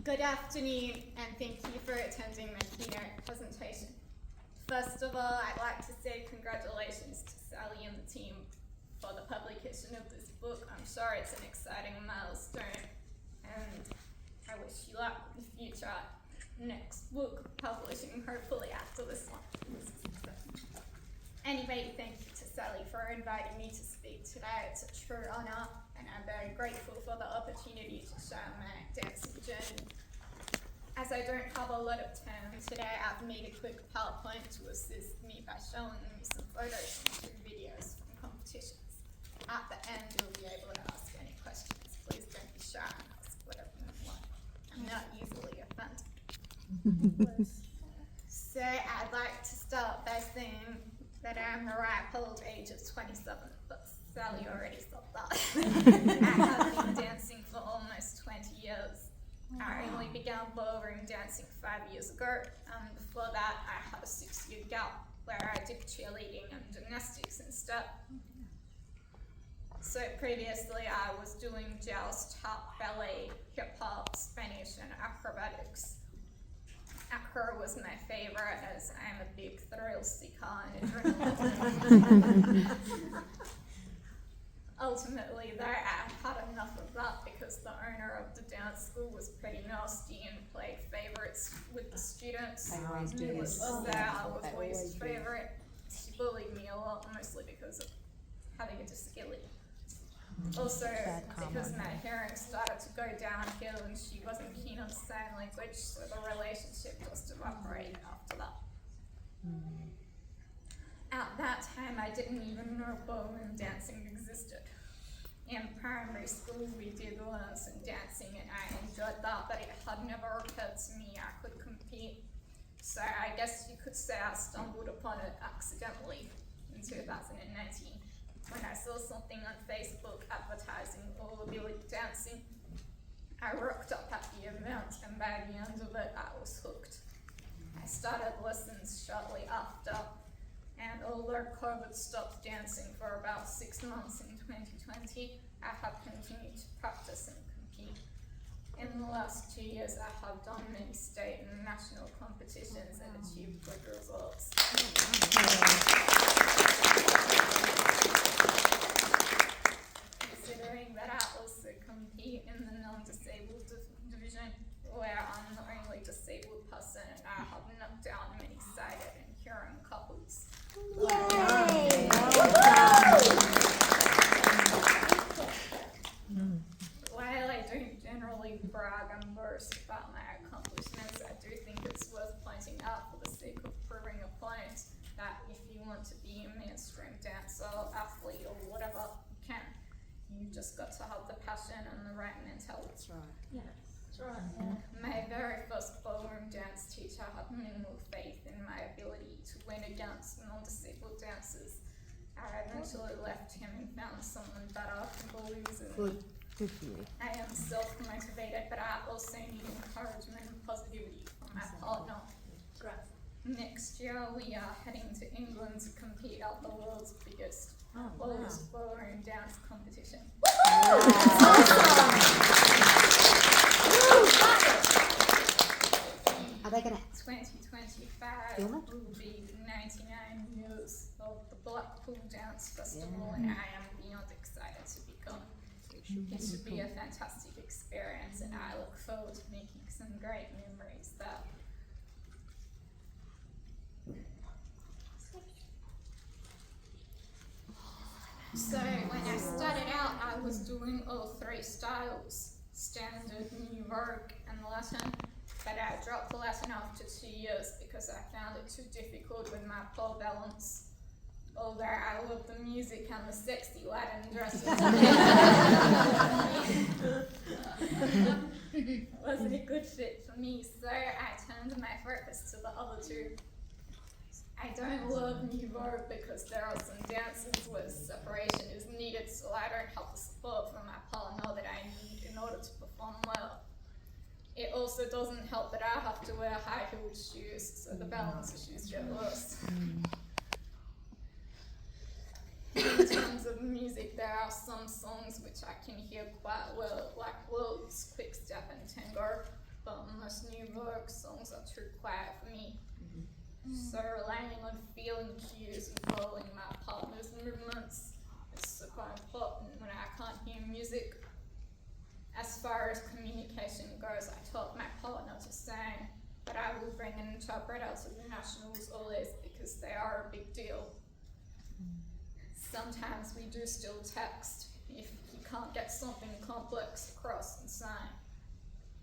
Good afternoon, and thank you for attending my keynote presentation. First of all, I'd like to say congratulations to Sally and the team for the publication of this book. I'm sure it's an exciting milestone, and I wish you luck with the future next book publishing, hopefully after this one. Anyway, thank you to Sally for inviting me to speak today. It's a true honor, and I'm very grateful for the opportunity to share my dancing journey. As I don't have a lot of time today, I've made a quick PowerPoint to assist me by showing you some photos and 2 videos from competitions. At the end, you'll be able to ask any questions. Please don't be shy and ask whatever you want. I'm not easily offended. So I'd like to start by saying that I'm a ripe old age of 27, but Sally already said that. I have been dancing for almost 20 years. I only began ballroom dancing 5 years ago, and before that I had a 6-year gap where I did cheerleading and gymnastics instead. So previously I was doing jazz, tap, ballet, hip hop, Spanish, and acrobatics. Acro was my favorite as I'm a big thrill seeker and adrenaline. Ultimately though, I had enough of that because the owner of the dance school was pretty nasty and played favourites with the students. I always do this. I was always favourite. She bullied me a lot, mostly because of having a disability. Also, because my hearing started to go downhill and she wasn't keen on sign language, so the relationship just evaporated after that. At that time, I didn't even know ballroom dancing existed. In primary school, we did learn some dancing and I enjoyed that, but it had never occurred to me I could compete. So I guess you could say I stumbled upon it accidentally in 2019. When I saw something on Facebook advertising all ability dancing, I rocked up at the event and by the end of it, I was hooked. I started lessons shortly after, and although COVID stopped dancing for about 6 months in 2020, I have continued to practice and compete. In the last 2 years, I have done many state and national competitions and achieved good results. Considering that I also compete in the non-disabled division, where I'm the only disabled person and I have knocked down many sighted and hearing couples. Yay! While I don't generally brag and boast about my accomplishments, I do think it's worth pointing out for the sake of proving a point that if you want to be a mainstream dancer, athlete, or whatever, you can. You just got to have the passion and the right mentality. That's right. Yeah, that's right. Yeah. My very first ballroom dance teacher had minimal faith in my ability to win against non-disabled dancers. I eventually left him and found someone better who believes in me. Good for you. I am self-motivated, but I also need encouragement and positivity from my partner. Next year, we are heading to England to compete at the world's biggest ballroom dance competition. Are they gonna 2025 film it? will be 99 years of the Blackpool Dance Festival, and I am beyond excited to be going. It should be a fantastic experience, and I look forward to making some great memories there. So when I started out, I was doing all 3 styles, standard, New Vogue, and Latin, but I dropped the Latin after 2 years because I found it too difficult with my poor balance. Although I love the music and the sexy Latin dresses. It wasn't a good fit for me, so I turned my focus to the other 2. I don't love New Vogue because there are some dances where separation is needed, so I don't have the support from my partner that I need in order to perform well. It also doesn't help that I have to wear high-heeled shoes, so the balance issues get worse. In terms of music, there are some songs which I can hear quite well, like Waltz, Quick Step, and Tango, but most new Vogue songs are too quiet for me. So relying on feeling cues and following my partner's movements is super important when I can't hear music. As far as communication goes, I taught my partner to sing, but I will bring an interpreter to the nationals always because they are a big deal. Sometimes we do still text if you can't get something complex across and sign.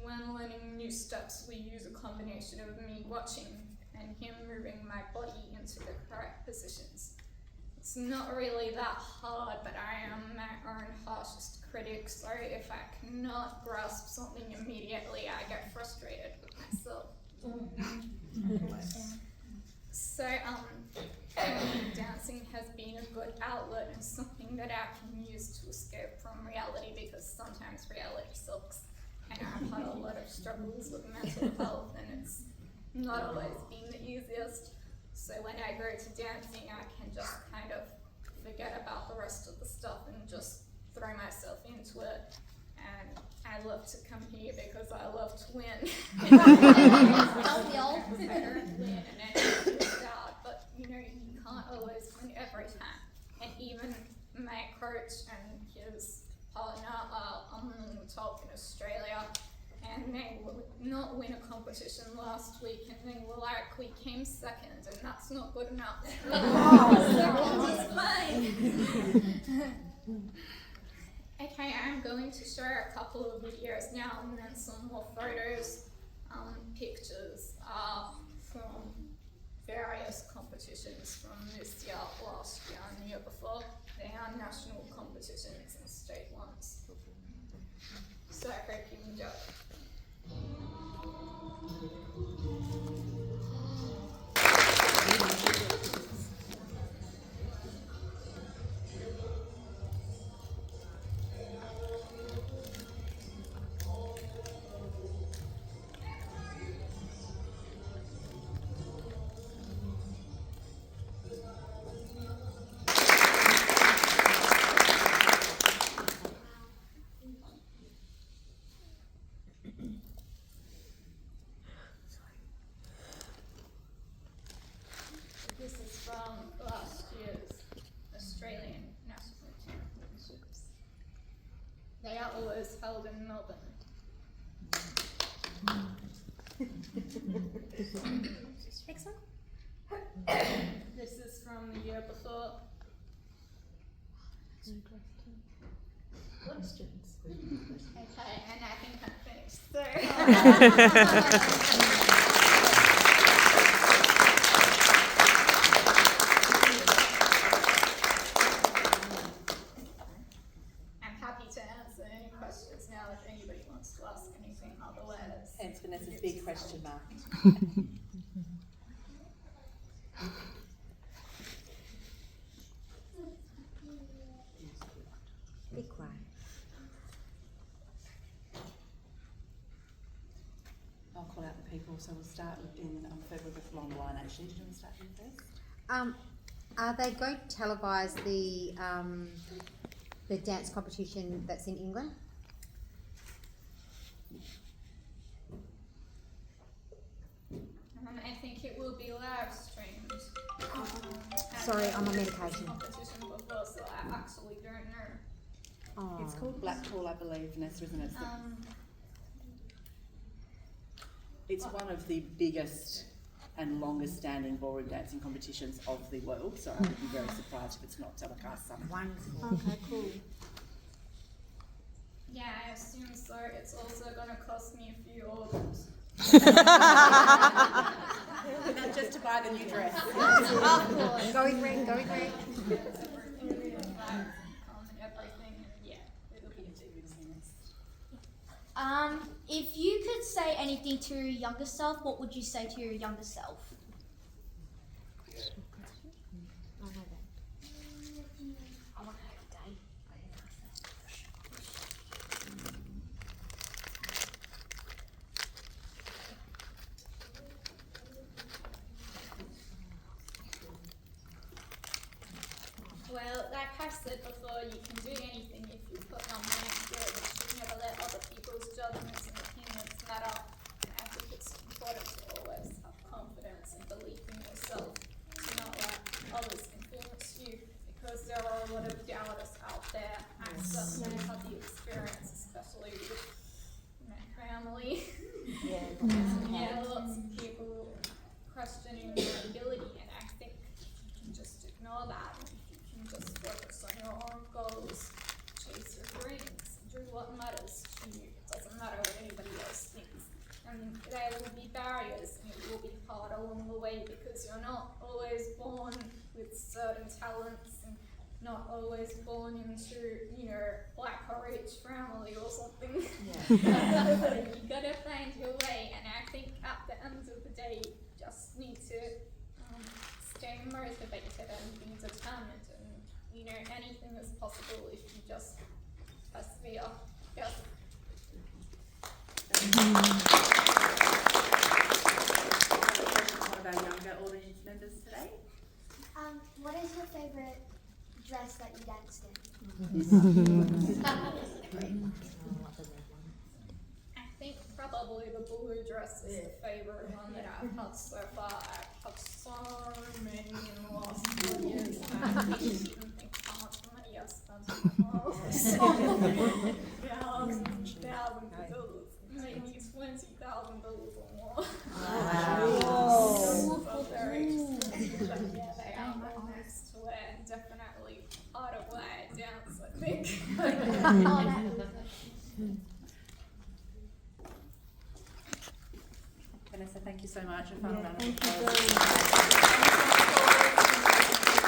When learning new steps, we use a combination of me watching and him moving my body into the correct positions. It's not really that hard, but I am my own harshest critic, so if I cannot grasp something immediately, I get frustrated with myself. So, dancing has been a good outlet and something that I can use to escape from reality, because sometimes reality sucks, and I've had a lot of struggles with mental health, and it's not always been the easiest. So when I go to dancing, I can just kind of forget about the rest of the stuff and just throw myself into it. And I love to come here because I love to win. Don't we all? I don't win, and it's hard, but you know, you can't always win every time. And even my coach and his partner are on the top in Australia, and they will not win a competition last week, and they were like, we came second, and that's not good enough. Second is fine. Okay, I'm going to show a couple of videos now and then some more photos. Pictures are from various competitions from this year, last year, and the year before. They are national competitions and state ones. So I hope you enjoy. This is from last year's Australian National Championships. They are always held in Melbourne. Next one. This is from the year before. Questions. Okay, and I think I'm finished. I'm happy to answer any questions now if anybody wants to ask anything, otherwise. Hence Vanessa's big question mark. Be quiet. I'll call out the people, so we'll start in further with along the line actually. Do you want to start here first? Are they going to televise the dance competition that's in England? I think it will be live streamed. Sorry, I'm on I've medication. competition before, so I actually don't know. Oh. It's called Blackpool, I believe, Vanessa, isn't it? It's one of the biggest and longest standing ballroom dancing competitions of the world, so I would be very surprised if it's not telecast somewhere. Wonderful. Okay, cool. Yeah, I assume so. It's also going to cost me a few orders. Not just to buy the new dress. Of course. Go in red, go in red. Everything, and yeah, it'll be a big business. If you could say anything to your younger self, what would you say to your younger self? I know that. I want to know today. Well, like I said before, you can do anything if you put your mind to it, but you should never let other people's judgments and opinions matter. And I Yeah, lots of people questioning your ability, and I think you can just ignore that. You can just focus on your own goals, chase your dreams, do what matters to you. It doesn't matter what anybody else thinks. And there will be barriers, and it will be hard along the way because you're not always born with certain talents and not always born into, like a rich family or something. But you gotta find your way, and I think at the end of the day, you just need to stay motivated and be determined, and anything is possible if you just persevere. Yes. One of our younger audience members today. What is your favorite dress that you danced in? I think probably the blue dress is the favourite one that I've had so far. I've had so many in the last 4 years. I can't even think how much money I've spent on them. Thousands of dollars. Maybe $20,000 or more. So very expensive. But yeah, they are my next to wear. Definitely part of why I dance, I think. Vanessa, thank you so much. A final round of Thank you applause. very much.